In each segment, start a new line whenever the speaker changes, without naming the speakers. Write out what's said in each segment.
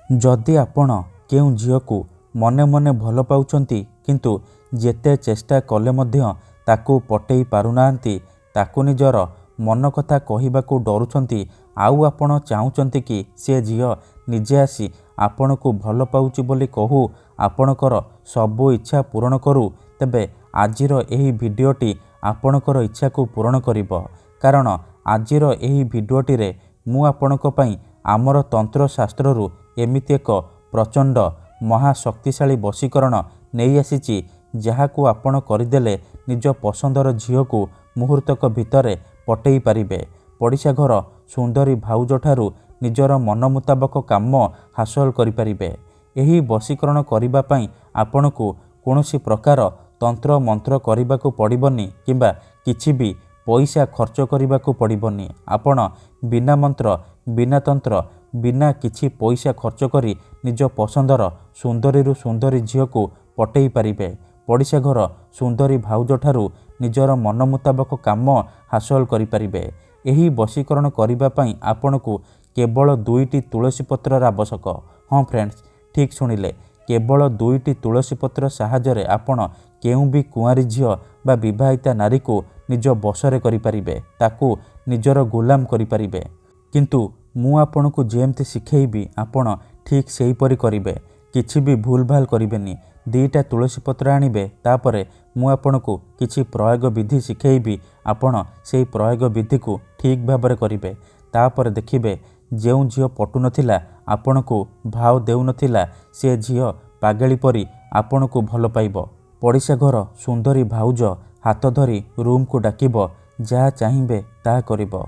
जदि आपण केउ झील को मने मने भल पाउछंती किंतु जेते चेष्टा कले मध्य ताकू पटेई पारुनांती ताकू निजर मन कथा कहिबाकू डरुछंती आउ आपण चाहुचंती कि से झील निजे आसी आपण को भल पाउची बोली कहू आपणकर सबु इच्छा पूरण करू तेबे आजिर एही भिडियोटी आपणकर इच्छा को पूरण करिबो। कारण आजिर एही भिडियोटी रे मु आपणक पई आमर तंत्र शास्त्ररू एमिति एक प्रचंड महाशक्तिशाली वशीकरण नहीं आसीची जहाकू आपण करदेले निज पसंदर झील को मुहूर्तक भितरे पटेई पारिबे। पड़िशा घर सुंदरी भाउज ठारू निजर मन मुताबक काम हासिल करि पारिबे। एही वशीकरण करिबा पई आपणकू कोनोसी प्रकार तंत्र मंत्र करिबाकू पड़िबनी किंबा किछि भी पैसा खर्च करिबाकू पड़िबनी। आपण बिना मंत्र बिना तंत्र बिना किछि पैसा खर्च करी निज पसंदर सुंदरी सुंदरी झील को पटेई पारिबे। पड़िशा घर सुंदरी भाउज ठारू निजर मन मुताबक काम हासिल करि पारिबे। एही वशीकरण करिबा पई आपणकू केवल 2टी तुलसी पत्रर आवश्यक। हाँ फ्रेंड्स, ठीक शुणिले, केवल 2टी तुलसी पत्र साहाय्य आपण केउ भी कुआरी झील बा विवाहिता नारी को निज बसरे करि पारिबे, ताकू निजर गुलाम करि पारिबे। किंतु मु आपणकू जेमती शिखेइबी आपण ठीक सेही परि करिबे, किछि भी भूल भाल करिबेनी। 2टा तुलसी पत्र आनिबे, तापरे मु आपणकू किछि प्रयोग विधि शिखेइबी, आपण सेही प्रयोग विधि को ठीक भाबरे करिबे। तापरे देखिबे जेउ झील पटु नथिला आपणकू भाव देउ नथिला से झील पागेली परी आपणकू भल पाइबो। पड़िशा घर सुंदरी भाउज हाथ धरी रूम को डाकिबो, जहा चाहिबे ता करिबो।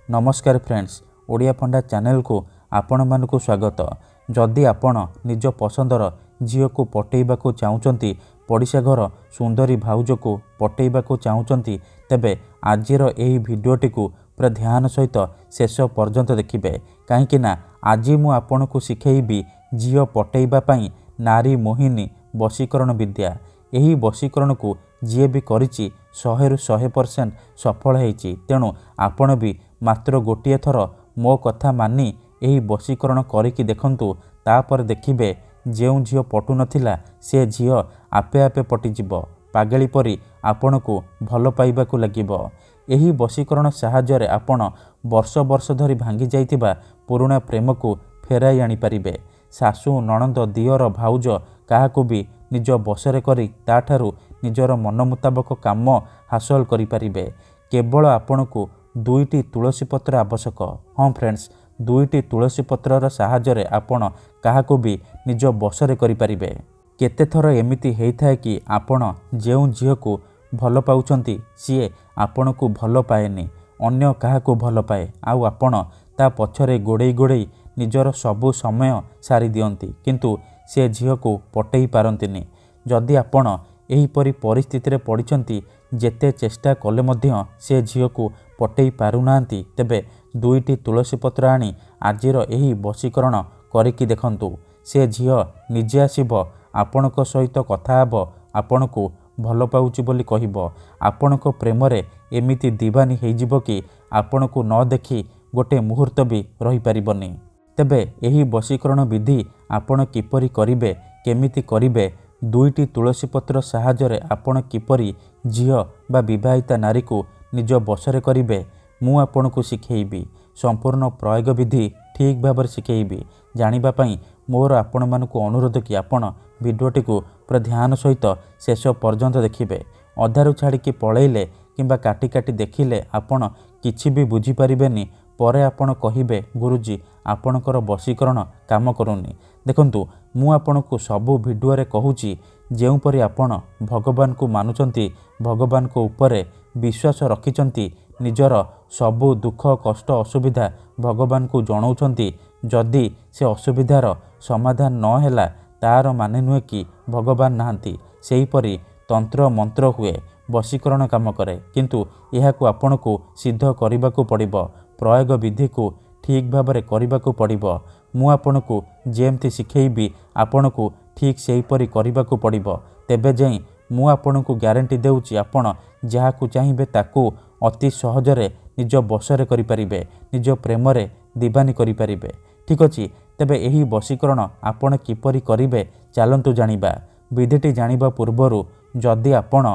नमस्कार फ्रेंड्स, ओडिया फंडा चैनल को आपण मानकू स्वागत। जदि आपण निज पसंदर झील को पटेइबाकू चाहुचंती, पड़िशा घर सुंदरी भाउज को पटेइबाकू चाहुचंती, तेबे आजिर एही भिडियोटी को पूरा ध्यान सहित शेष पर्यंत देखिबे। काहेकि ना आजि मु आपणकू शिखेइबी झील पटेइबा पई नारी मोहिनी वशीकरण विद्या। एही वशीकरण को जी भी करिछि 100% सफल हेछि। तेणु आपण भी मात्र गोटिए थर मो कथा मानी एही वशीकरण करिकि देखंतु, तापर देखिबे जेउ झील पटु नथिला से झील आपे आपे पटिजिबो, पागेली परी आपणकू भल पाइबाकू लागिबो। एही वशीकरण साहाय्य आपण वर्ष वर्ष धरी भांगी जाइतिबा पुराणा प्रेम को फेराई आनी पारिबे। सासू नणंद दियर भाउज काहाकू भी निज बसरे करी ताठारू निजर मन मुताबक काम हासिल करि पारिबे। केवल आपणकू 2टी तुलसी पत्र आवश्यक। हाँ फ्रेंड्स, 2टी तुलसी पत्रर साहाय्य आपण काहाकू भी निज बसरे करि पारिबे। केते थर एमिति हेइथाय कि आपण जेउ झील को भल पाउछंती सीए आपणकू भल पाएनी, अन्य काहाकू भल पाए, आउ आपण ता पछरे गोड़ेई गोड़ेई निजर सबु समय सारी दियंती, किंतु से झील को पटेई पारंतिनी। जदि आपण एहीपरि परिस्थिति रे पड़िछंती, जेते चेष्टा कले मध्य से झील को पटेई पारुनांती, तेबे 2टी तुलसी पत्र आनी आजिर एही वशीकरण करिकि देखंतु। से झील निजे आसीबो, आपणक सहित कथा हेबो, आपणकू भल पाउची बोली कहिबो। आपणक प्रेम रे एमिति दीवानी हेइजिबो कि आपणकू न देखि गोटे मुहूर्त भी रही पारिबनी। तेबे एही वशीकरण विधि आपण किपरि करिबे, केमिति करिबे, 2टी तुलसी पत्र साहाय्य आपण किपरि झील बा विवाहिता नारी को निज बसरे करिबे, मु आपणकू शिखेइबी। संपूर्ण प्रयोग विधि ठीक भाबरे शिखेइबी। जानिबा पई मोर आपण मानकू अनुरोध कि आपण भिडियोटी को पूरा ध्यान सहित शेष पर्यंत देखिबे। अधारू छाड़िकी पळेइले किंबा काटी काटी देखिले आपण किछि भी बुझी पारिबेनी। परे आपण कहिबे गुरुजी आपणकर वशीकरण काम करूनी। देखंतु मु आपणकू सबु भिडियो रे कहूची, जेउ परि आपण भगवान को मानुचंती, भगवान को ऊपरे विश्वास रखिचंती, निजर सबु दुख कष्ट असुविधा भगवान को जणाउचंती, जदि से असुविधार समाधान न हेला तार माने नुहे कि भगवान नाहांती। सेही परि तंत्र मंत्र हुए, वशीकरण काम करे, किंतु एहाकू आपणकू सिद्ध करिबाकू पड़िबो। प्रयोग विधि को ठीक भाबरे करिबाकू पड़िबो। मु आपणकू जेमती शिखेइबी आपणकू ठीक सेही परि करिबाकू पड़िबो। तेबे जाई मु आपणकू ग्यारंटी देउची आपण जहाकू चाहिबे ताकू अति सहजरे निज बसरे करि पारिबे, निज प्रेम रे दीवानी करि पारिबे। ଠିକ୍ ଅଛି। ତେବେ ଏହି ବଶୀକରଣ ଆପଣ କିପରି କରିବେ ଚାଲନ୍ତୁ ଜାଣିବା। ବିଧିଟି ଜାଣିବା ପୂର୍ବରୁ ଯଦି ଆପଣ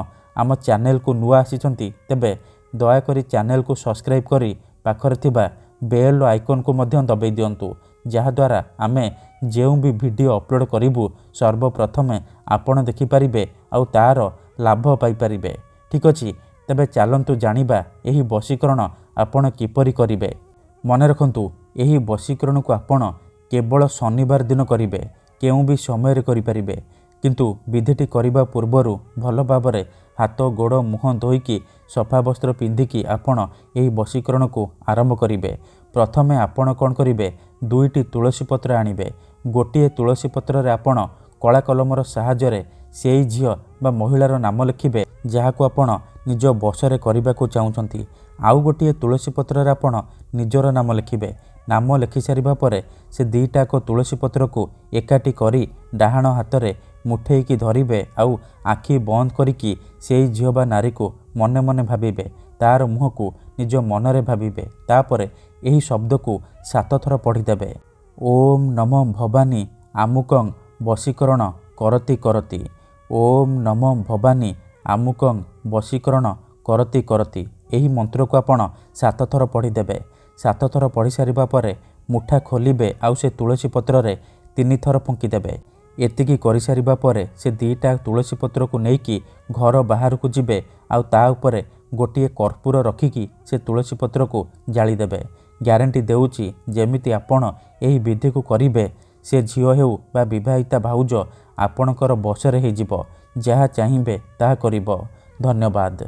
ଆମ ଚ୍ୟାନେଲକୁ ନୂଆ ଆସିଛନ୍ତି ତେବେ ଦୟାକରି ଚ୍ୟାନେଲକୁ ସବସ୍କ୍ରାଇବ୍ କରି ପାଖରେ ଥିବା ବେଲ୍ ଆଇକନ୍କୁ ମଧ୍ୟ ଦବାଇ ଦିଅନ୍ତୁ, ଯାହାଦ୍ୱାରା ଆମେ ଯେଉଁ ବି ଭିଡ଼ିଓ ଅପଲୋଡ଼ କରିବୁ ସର୍ବପ୍ରଥମେ ଆପଣ ଦେଖିପାରିବେ ଆଉ ତା'ର ଲାଭ ପାଇପାରିବେ। ଠିକ୍ ଅଛି। ତେବେ ଚାଲନ୍ତୁ ଜାଣିବା ଏହି ବଶୀକରଣ ଆପଣ କିପରି କରିବେ। ମନେ ରଖନ୍ତୁ, ଏହି ବଶୀକରଣକୁ ଆପଣ କେବଳ ଶନିବାର ଦିନ କରିବେ। କେଉଁ ବି ସମୟରେ କରିପାରିବେ। କିନ୍ତୁ ବିଧିଟି କରିବା ପୂର୍ବରୁ ଭଲ ଭାବରେ ହାତ ଗୋଡ଼ ମୁହଁ ଧୋଇକି ସଫା ବସ୍ତ୍ର ପିନ୍ଧିକି ଆପଣ ଏହି ବଶୀକରଣକୁ ଆରମ୍ଭ କରିବେ। ପ୍ରଥମେ ଆପଣ କ'ଣ କରିବେ, 2ଟି ତୁଳସୀ ପତ୍ର ଆଣିବେ। ଗୋଟିଏ ତୁଳସୀ ପତ୍ରରେ ଆପଣ କଳା କଲମର ସାହାଯ୍ୟରେ ସେଇ ଝିଅ ବା ମହିଳାର ନାମ ଲେଖିବେ ଯାହାକୁ ଆପଣ ନିଜ ବଶରେ କରିବାକୁ ଚାହୁଁଛନ୍ତି। ଆଉ ଗୋଟିଏ ତୁଳସୀ ପତ୍ରରେ ଆପଣ ନିଜର ନାମ ଲେଖିବେ। ନାମ ଲେଖିସାରିବା ପରେ ସେ ଦୁଇଟାକ ତୁଳସୀ ପତ୍ରକୁ ଏକାଠି କରି ଡାହାଣ ହାତରେ ମୁଠେଇକି ଧରିବେ ଆଉ ଆଖି ବନ୍ଦ କରିକି ସେଇ ଝିଅ ବା ନାରୀକୁ ମନେ ମନେ ଭାବିବେ। ତା'ର ମୁହଁକୁ ନିଜ ମନରେ ଭାବିବେ। ତାପରେ ଏହି ଶବ୍ଦକୁ 7 ଥର ପଢ଼ିଦେବେ। ଓମ୍ ନମଃ ଭବାନୀ ଆମୁକଂ ବଶୀକରଣ କରତି କରତି। ଓମ୍ ନମଃ ଭବାନୀ ଆମୁକଂ ବଶୀକରଣ କରତି କରତି। ଏହି ମନ୍ତ୍ରକୁ ଆପଣ 7 ଥର ପଢ଼ିଦେବେ। 7 ଥର ପଢ଼ି ସାରିବା ପରେ ମୁଠା ଖୋଲିବେ ଆଉ ସେ ତୁଳସୀ ପତ୍ରରେ 3 ଥର ଫୁଙ୍କିଦେବେ। ଏତିକି କରିସାରିବା ପରେ ସେ 2ଟା ତୁଳସୀ ପତ୍ରକୁ ନେଇକି ଘର ବାହାରକୁ ଯିବେ ଆଉ ତା ଉପରେ ଗୋଟିଏ କର୍ପୂର ରଖିକି ସେ ତୁଳସୀ ପତ୍ରକୁ ଜାଳିଦେବେ। ଗ୍ୟାରେଣ୍ଟି ଦେଉଛି, ଯେମିତି ଆପଣ ଏହି ବିଧିକୁ କରିବେ ସେ ଝିଅ ହେଉ ବା ବିବାହିତା ଭାଉଜ ଆପଣଙ୍କର ବଶରେ ହେଇଯିବ। ଯାହା ଚାହିଁବେ ତାହା କରିବ। ଧନ୍ୟବାଦ।